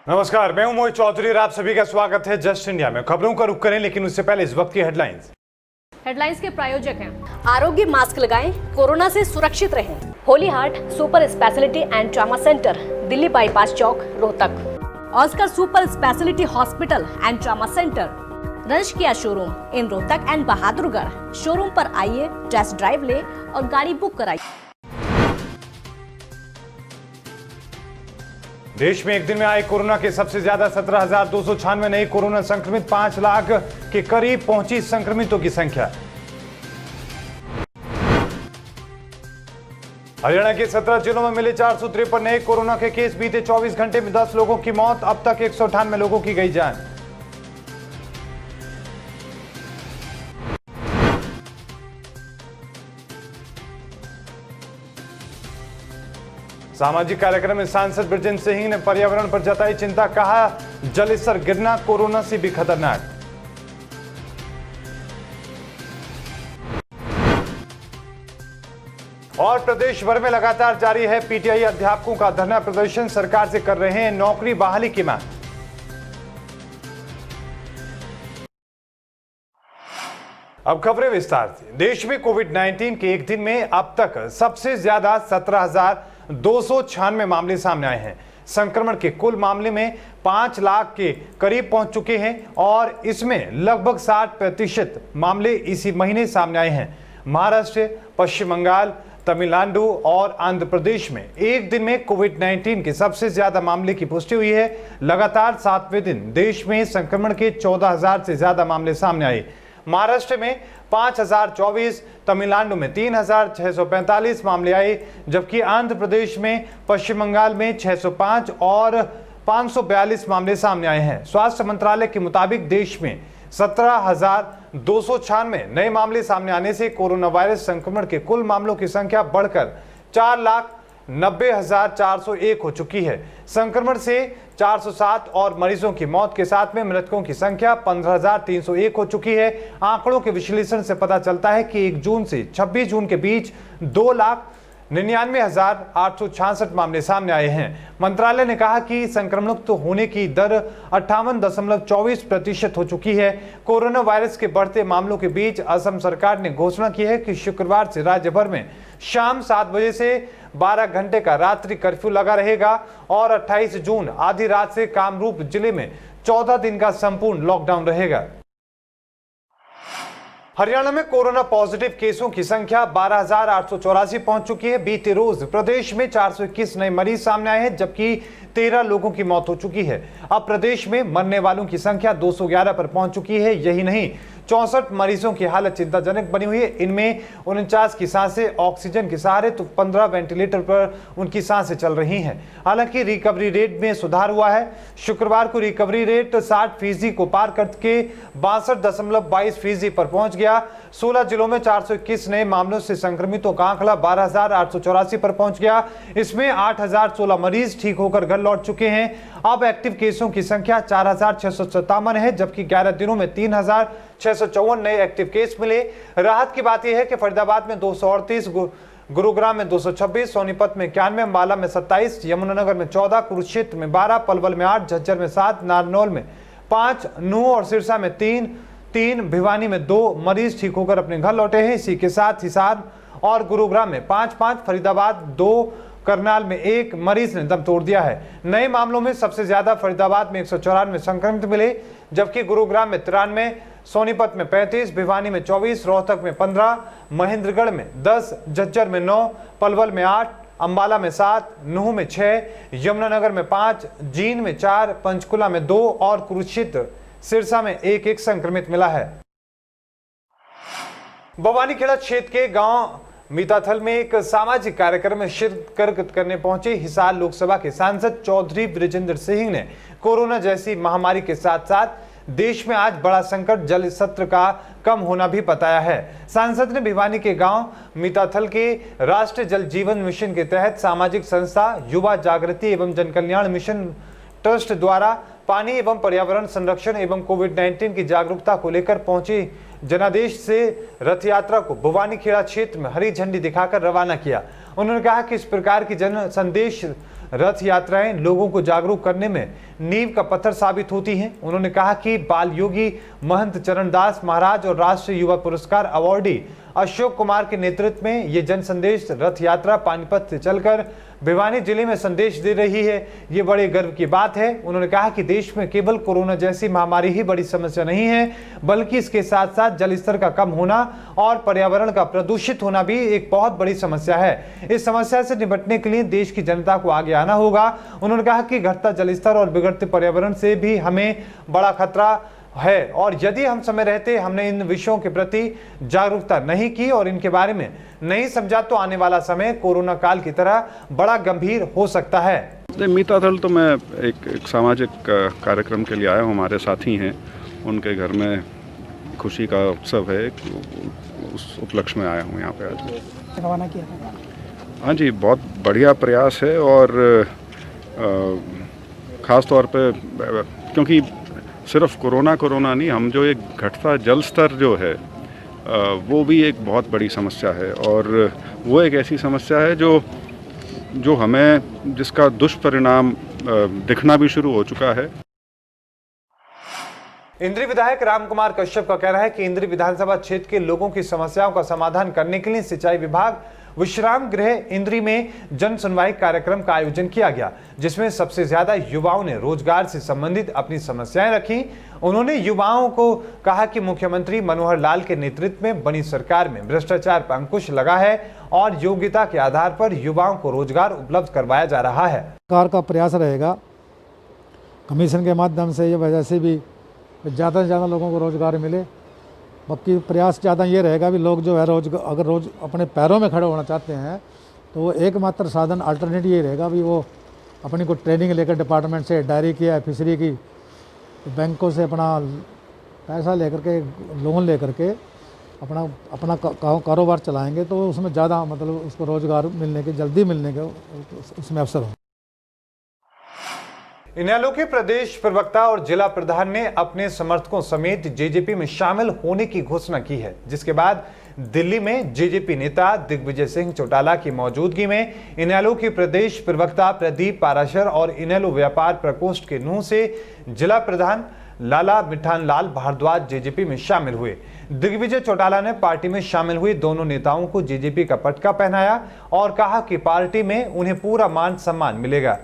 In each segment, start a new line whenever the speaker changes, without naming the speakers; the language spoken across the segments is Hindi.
नमस्कार, मैं हूं मोहित चौधरी और आप सभी का स्वागत है जस्ट इंडिया में। खबरों का रुख करें, लेकिन उससे पहले इस वक्त की हेडलाइंस
के प्रायोजक हैं आरोग्य मास्क लगाएं, कोरोना से सुरक्षित रहें। Holy Heart super speciality and trauma centre, Delhi bypass चौक, Rohtak. Oscar super speciality hospital and trauma centre, रंश किया showroom in Rohtak and Bahadurgarh. Showroom पर आइए, टेस्ट ड्राइव ले और गाड़ी बुक कराइए।
देश में एक दिन में आए कोरोना के सबसे ज्यादा 17,296 नए कोरोना संक्रमित, 5 लाख के करीब पहुंची संक्रमितों की संख्या। हरियाणा के 17 जिलों में मिले 453 नए कोरोना के केस। बीते 24 घंटे में 10 लोगों की मौत, अब तक 198 लोगों की गई जान। सामाजिक कार्यक्रम में सांसद बृजेंद्र सिंह ने पर्यावरण पर जताई चिंता, कहा जल स्तर गिरना कोरोना से भी खतरनाक। और प्रदेश भर में लगातार जारी है पीटीआई अध्यापकों का धरना प्रदर्शन, सरकार से कर रहे हैं नौकरी बहाली की मांग। अब खबरें विस्तार से। देश में कोविड-19 के एक दिन में अब तक सबसे ज्यादा 17,296 मामले सामने आए हैं। संक्रमण के कुल मामले में 5 लाख के करीब पहुंच चुके हैं और इसमें लगभग 60% मामले इसी महीने सामने आए हैं। महाराष्ट्र, पश्चिम बंगाल, तमिलनाडु और आंध्र प्रदेश में एक दिन में कोविड-19 के सबसे ज्यादा मामले की पुष्टि हुई है। लगातार 7वें दिन देश में संक्रमण के 14,000 से ज्यादा मामले सामने आए। महाराष्ट्र में 5,024, तमिलनाडु में 3,645 मामले आए, जबकि आंध्र प्रदेश में, पश्चिम बंगाल में 605 और 542 मामले सामने आए हैं। स्वास्थ्य मंत्रालय के मुताबिक देश में 17,296 नए मामले सामने आने से कोरोना वायरस संक्रमण के कुल मामलों की संख्या बढ़कर 4,90,401 हो चुकी है। संक्रमण से 407 और मरीजों की मौत के साथ में मृतकों की संख्या 15,301 हो चुकी है। आंकड़ों के विश्लेषण से पता चलता है कि 1 जून से 26 जून के बीच 2,99,866 मामले सामने आए हैं। मंत्रालय ने कहा कि संक्रमणमुक्त होने की दर 58.24% हो चुकी है। कोरोना वायरस के बढ़ते मामलों के बीच असम सरकार ने घोषणा की है कि शुक्रवार से राज्य भर में शाम 7 बजे से 12 घंटे का रात्रि कर्फ्यू लगा रहेगा और 28 जून आधी रात से कामरूप जिले में 14 दिन का संपूर्ण लॉकडाउन रहेगा। हरियाणा में कोरोना पॉजिटिव केसों की संख्या 12,884 पहुंच चुकी है। बीते रोज प्रदेश में 421 नए मरीज सामने आए हैं, जबकि 13 लोगों की मौत हो चुकी है। अब प्रदेश में मरने वालों की संख्या 211 पर पहुंच चुकी है। यही नहीं, 64 मरीजों की हालत चिंताजनक बनी हुई है। इनमें 49 की सांसें ऑक्सीजन के सहारे तो 15 वेंटिलेटर पर उनकी सांसें चल रही हैं। हालांकि रिकवरी रेट में सुधार हुआ है। शुक्रवार को रिकवरी रेट 60% को पार करके 62.22% पर पहुंच गया। 16 जिलों में 421 नए मामलों से संक्रमितों का आंकड़ा 12,884 पर पहुंच गया। इसमें 8,016 मरीज ठीक होकर घर लौट चुके हैं। अब एक्टिव केसों की संख्या 4,657 है, जबकि 11 दिनों में 3,654 नए एक्टिव केस मिले। राहत की बात यह है कि फरीदाबाद में 238, गुरुग्राम में 226, सोनीपत में 91, अंबाला में 27, यमुनानगर में 14, कुरुक्षेत्र में 12, पलवल में 8, झज्जर में 7, नारनौल में 5, नूंह और सिरसा में 3, भिवानी में 2 मरीज ठीक होकर अपने घर लौटे हैं। इसी के साथ हिसार और गुरुग्राम में 5, फरीदाबाद 2, करनाल में 1 मरीज ने दम तोड़ दिया है। नए मामलों में सबसे ज्यादा फरीदाबाद में 194 संक्रमित मिले, जबकि गुरुग्राम में 93, सोनीपत में 35, भिवानी में 24, रोहतक में 15, महेंद्रगढ़ में 10, झज्जर में 9, पलवल में 8, अंबाला में 7, नूंह में 6, यमुनानगर में 5, जींद में 4, पंचकुला में 2 और कुरुक्षेत्र सिरसा में 1 संक्रमित मिला है। भवानीखेड़ा क्षेत्र के गांव मीताथल में एक सामाजिक कार्यक्रम में शिरकत करने पहुंचे हिसार लोकसभा के सांसद चौधरी बृजेंद्र सिंह ने कोरोना जैसी महामारी के साथ साथ देश में आज बड़ा संकट जल सत्र का कम होना भी बताया है। सांसद ने भिवानी के गांव मीताथल के राष्ट्रीय जल जीवन मिशन के तहत सामाजिक संस्था युवा जागृति एवं जन कल्याण मिशन ट्रस्ट द्वारा पानी एवं पर्यावरण संरक्षण एवं कोविड-19 की जागरूकता को लेकर पहुंची जनादेश से रथ यात्रा को भवानीखेड़ा क्षेत्र में हरी झंडी दिखाकर रवाना किया। उन्होंने कहा कि इस प्रकार की जन संदेश रथ यात्राएं लोगों को जागरूक करने में नींव का पत्थर साबित होती हैं। उन्होंने कहा कि बाल योगी महंत चरणदास महाराज और राष्ट्रीय युवा पुरस्कार अवार्डी अशोक कुमार के नेतृत्व में ये जन संदेश रथ यात्रा पानीपत से चलकर भिवानी जिले में संदेश दे रही है। ये बड़े गर्व की बात है। उन्होंने कहा कि देश में केवल कोरोना जैसी महामारी ही बड़ी समस्या नहीं है, बल्कि इसके साथ साथ जल स्तर का कम होना और पर्यावरण का प्रदूषित होना भी एक बहुत बड़ी समस्या है। इस समस्या से निपटने के लिए देश की जनता को आगे आना होगा। उन्होंने कहा कि घटता जल स्तर और बिगड़ते पर्यावरण से भी हमें बड़ा खतरा है और यदि हम समय रहते हमने इन विषयों के प्रति जागरूकता नहीं की और इनके बारे में नहीं समझा तो आने वाला समय कोरोना काल की तरह बड़ा गंभीर हो सकता है।
मीताथल तो मैं एक सामाजिक कार्यक्रम के लिए आया हूँ। हमारे साथी हैं, उनके घर में खुशी का उत्सव है, उस उपलक्ष्य में आया हूँ यहाँ पे आज।
रवाना किया।
हाँ जी, बहुत बढ़िया प्रयास है और ख़ास तौर पे क्योंकि सिर्फ कोरोना नहीं, हम जो एक घटता जल स्तर जो है वो भी एक बहुत बड़ी समस्या है और वो एक ऐसी समस्या है जो हमें जिसका दुष्परिणाम दिखना भी शुरू हो चुका है।
इंद्री विधायक रामकुमार कश्यप का कहना है कि इंद्री विधानसभा क्षेत्र के लोगों की समस्याओं का समाधान करने के लिए सिंचाई विभाग विश्राम गृह इंद्री में जन सुनवाई कार्यक्रम का आयोजन किया गया, जिसमें सबसे ज्यादा युवाओं ने रोजगार से संबंधित अपनी समस्याएं रखी। उन्होंने युवाओं को कहा कि मुख्यमंत्री मनोहर लाल के नेतृत्व में बनी सरकार में भ्रष्टाचार पर अंकुश लगा है और योग्यता के आधार पर युवाओं को रोजगार उपलब्ध करवाया जा रहा है।
सरकार का प्रयास रहेगा कमीशन के माध्यम से ये वजह से भी ज़्यादा से ज़्यादा लोगों को रोजगार मिले। बाकी प्रयास ज़्यादा ये रहेगा भी लोग जो है अगर रोज अपने पैरों में खड़े होना चाहते हैं तो वो एकमात्र साधन अल्टरनेटिव ये रहेगा भी वो अपनी को ट्रेनिंग लेकर डिपार्टमेंट से डायरी की या फिशरी की बैंकों से अपना पैसा लेकर के लोन लेकर के अपना कारोबार चलाएंगे तो उसमें ज़्यादा मतलब उसको रोज़गार मिलने के जल्दी मिलने के उसमें अवसर हो।
इनेलो के प्रदेश प्रवक्ता और जिला प्रधान ने अपने समर्थकों समेत जेजेपी में शामिल होने की घोषणा की है, जिसके बाद दिल्ली में जेजेपी नेता दिग्विजय सिंह चौटाला की मौजूदगी में इनेलो के प्रदेश प्रवक्ता प्रदीप पाराशर और इनेलो व्यापार प्रकोष्ठ के नूह से जिला प्रधान लाला मिठान लाल भारद्वाज जेजेपी में शामिल हुए। दिग्विजय चौटाला ने पार्टी में शामिल हुए दोनों नेताओं को जेजेपी का पटका पहनाया और कहा कि पार्टी में उन्हें पूरा मान सम्मान मिलेगा।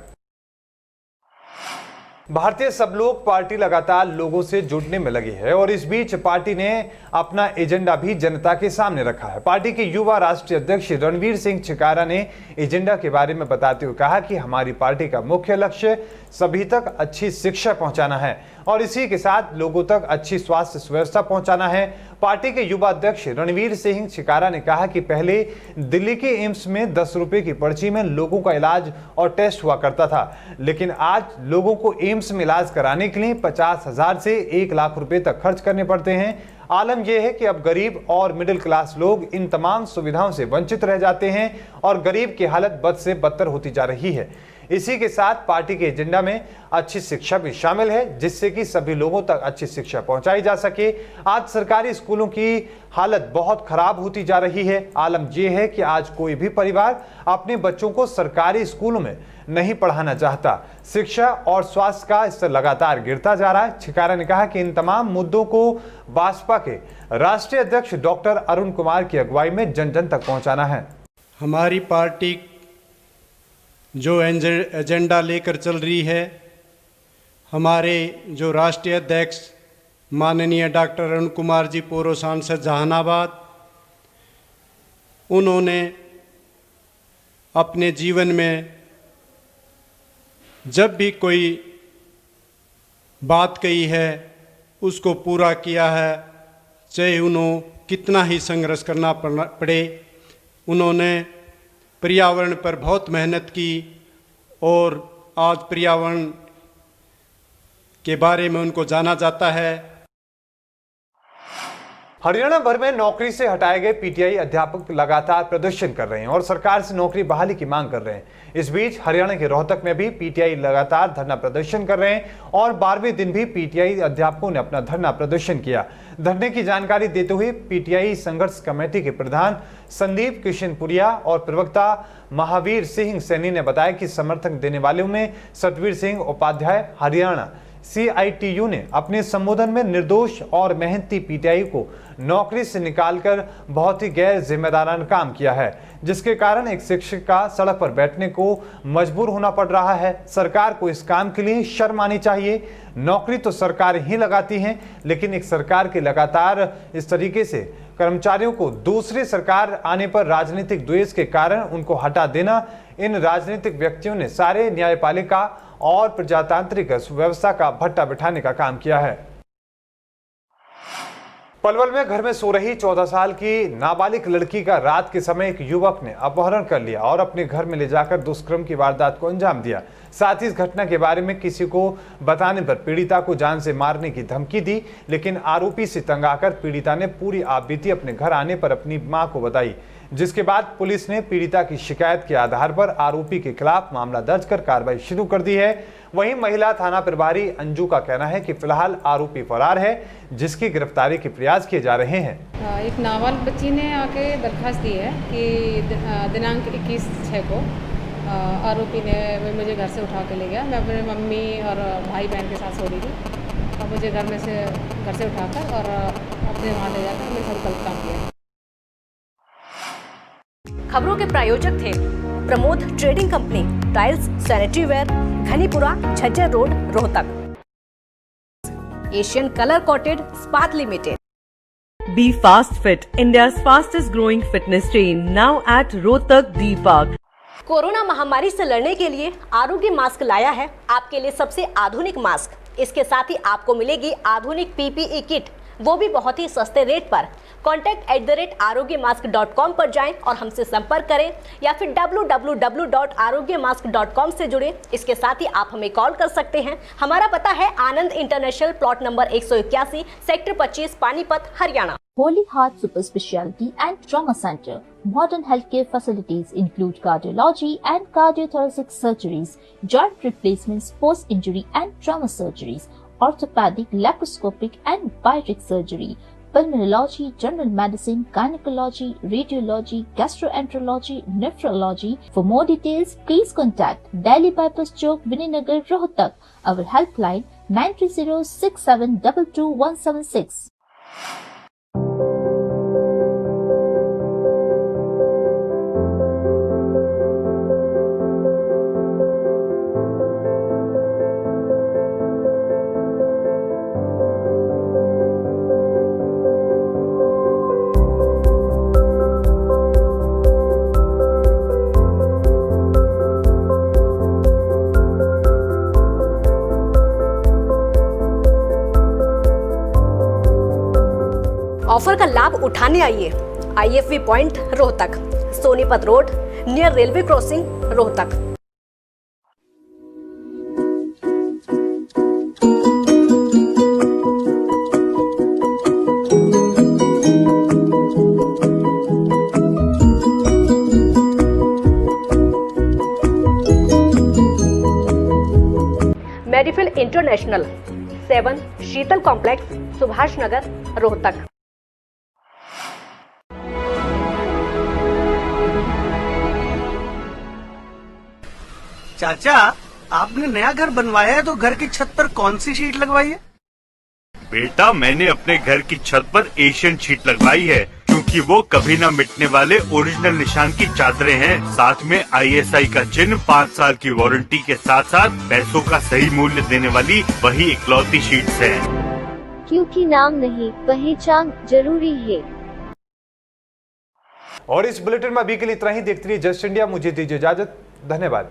भारतीय सब लोग पार्टी लगातार लोगों से जुड़ने में लगी है और इस बीच पार्टी ने अपना एजेंडा भी जनता के सामने रखा है। पार्टी के युवा राष्ट्रीय अध्यक्ष रणवीर सिंह छिकारा ने एजेंडा के बारे में बताते हुए कहा कि हमारी पार्टी का मुख्य लक्ष्य सभी तक अच्छी शिक्षा पहुंचाना है और इसी के साथ लोगों तक अच्छी स्वास्थ्य व्यवस्था पहुंचाना है। पार्टी के युवा अध्यक्ष रणवीर सिंह छिकारा ने कहा कि पहले दिल्ली के एम्स में 10 रुपए की पर्ची में लोगों का इलाज और टेस्ट हुआ करता था, लेकिन आज लोगों को एम्स में इलाज कराने के लिए 50,000 से 1 लाख रुपए तक खर्च करने पड़ते हैं। आलम यह है कि अब गरीब और मिडिल क्लास लोग इन तमाम सुविधाओं से वंचित रह जाते हैं और गरीब की हालत बद से बदतर होती जा रही है। इसी के साथ पार्टी के एजेंडा में अच्छी शिक्षा भी शामिल है, जिससे कि सभी लोगों तक अच्छी शिक्षा पहुंचाई जा सके। आज सरकारी स्कूलों की हालत बहुत खराब होती जा रही है। आलम यह है कि आज कोई भी परिवार अपने बच्चों को सरकारी स्कूलों में नहीं पढ़ाना चाहता। शिक्षा और स्वास्थ्य का स्तर लगातार गिरता जा रहा है। छिकारा ने कहा कि इन तमाम मुद्दों को भाजपा के राष्ट्रीय अध्यक्ष डॉक्टर अरुण कुमार की अगुवाई में जन जन तक पहुंचाना है।
हमारी पार्टी जो एजेंडा लेकर चल रही है, हमारे जो राष्ट्रीय अध्यक्ष माननीय डॉक्टर अरुण कुमार जी, पूर्व सांसद जहानाबाद, उन्होंने अपने जीवन में जब भी कोई बात कही है उसको पूरा किया है, चाहे उन्होंने कितना ही संघर्ष करना पड़े। उन्होंने पर्यावरण पर बहुत मेहनत की और आज पर्यावरण के बारे में उनको जाना जाता है।
हरियाणा भर में नौकरी से हटाए गए पीटीआई अध्यापक लगातार प्रदर्शन कर रहे हैं और सरकार से नौकरी बहाली की मांग कर रहे हैं। इस बीच हरियाणा के रोहतक में भी पीटीआई लगातार धरना प्रदर्शन कर रहे हैं और 12वें दिन भी पीटीआई अध्यापकों ने अपना धरना प्रदर्शन किया। धरने की जानकारी देते हुए पीटीआई संघर्ष कमेटी के प्रधान संदीप किशनपुरिया और प्रवक्ता महावीर सिंह सैनी ने बताया कि समर्थन देने वालों में सतवीर सिंह उपाध्याय हरियाणा CITU ने अपने संबोधन में निर्दोष और मेहनती पीटीआई को नौकरी से निकालकर बहुत ही गैर जिम्मेदाराना काम किया है, जिसके कारण एक शिक्षक का सड़क पर बैठने को मजबूर होना पड़ रहा है। सरकार को इस काम के लिए शर्म आनी चाहिए। नौकरी तो सरकार ही लगाती है, लेकिन एक सरकार के लगातार इस तरीके से कर्मचारियों को दूसरी सरकार आने पर राजनीतिक द्वेष के कारण उनको हटा देना, इन राजनीतिक व्यक्तियों ने सारे न्यायपालिका और प्रजातांत्रिक व्यवस्था का भट्टा बिठाने का काम किया है। पलवल में घर में सो रही 14 साल की नाबालिग लड़की का रात के समय एक युवक ने अपहरण कर लिया और अपने घर में ले जाकर दुष्कर्म की वारदात को अंजाम दिया। साथ ही इस घटना के बारे में किसी को बताने पर पीड़िता को जान से मारने की धमकी दी, लेकिन आरोपी से तंग आकर पीड़िता ने पूरी आपबीती अपने घर आने पर अपनी मां को बताई, जिसके बाद पुलिस ने पीड़िता की शिकायत के आधार पर आरोपी के खिलाफ मामला दर्ज कर कार्रवाई शुरू कर दी है। वहीं महिला थाना प्रभारी अंजू का कहना है कि फिलहाल आरोपी फरार है, जिसकी गिरफ्तारी के प्रयास किए जा रहे हैं।
एक नाबालिग बच्ची ने आके दरखास्त दी है कि दिनांक 21/6 को आरोपी ने मुझे घर से उठा के ले गया। मैं अपने मम्मी और भाई बहन के साथ सो रही थी और मुझे घर से उठाकर और अपने वहाँ ले जाकर मेरे साथ गलत काम किया।
खबरों के प्रायोजक थे Pramod trading company, tiles, sanitary ware, Ghanipura, Jhajjar road, Rohtak. Asian colour coated स्पात limited.
Be Fast Fit, India's fastest growing fitness chain, now at Rohtak D Park.
Corona महामारी से लड़ने के लिए आरोग्य मास्क लाया है आपके लिए सबसे आधुनिक मास्क। इसके साथ ही आपको मिलेगी आधुनिक PPE किट, वो भी बहुत ही सस्ते रेट पर। contact@arogyamask.com पर जाएं और हमसे संपर्क करें या फिर www.arogyamask.com से जुड़ें। इसके साथ ही आप हमें कॉल कर सकते हैं। हमारा पता है Anand international, plot number 181, sector 25, Panipat, Haryana.
Holy Heart Super Speciality and Trauma Center. Modern healthcare facilities include cardiology and cardiothoracic surgeries, joint replacements, post-injury and trauma surgeries, orthopedic, laparoscopic and bariatric surgery, pulmonology, general medicine, gynecology, radiology, gastroenterology, nephrology. For more details, please contact Delhi Bypass Chowk, Vininagar, Rohtak. Our helpline 93067222176.
Offer का लाभ उठाने आइए IFV point Rohtak, Sonipat road, near railway crossing, Rohtak. Medifil international, 7 Sheetal complex, Subhash Nagar, Rohtak.
चाचा, आपने नया घर बनवाया है तो घर की छत पर कौन सी शीट लगवाई है?
बेटा, मैंने अपने घर की छत पर एशियन शीट लगवाई है, क्योंकि वो कभी न मिटने वाले ओरिजिनल निशान की चादरें हैं। साथ में ISI का चिन्ह, 5 साल की वारंटी के साथ साथ पैसों का सही मूल्य देने वाली वही इकलौती शीट्स हैं।
क्योंकि नाम नहीं, पहचान जरूरी है।
और इस बुलेटिन में अभी के लिए इतना ही। देखते रहिए जस्ट इंडिया। मुझे दीजिए इजाजत। धन्यवाद।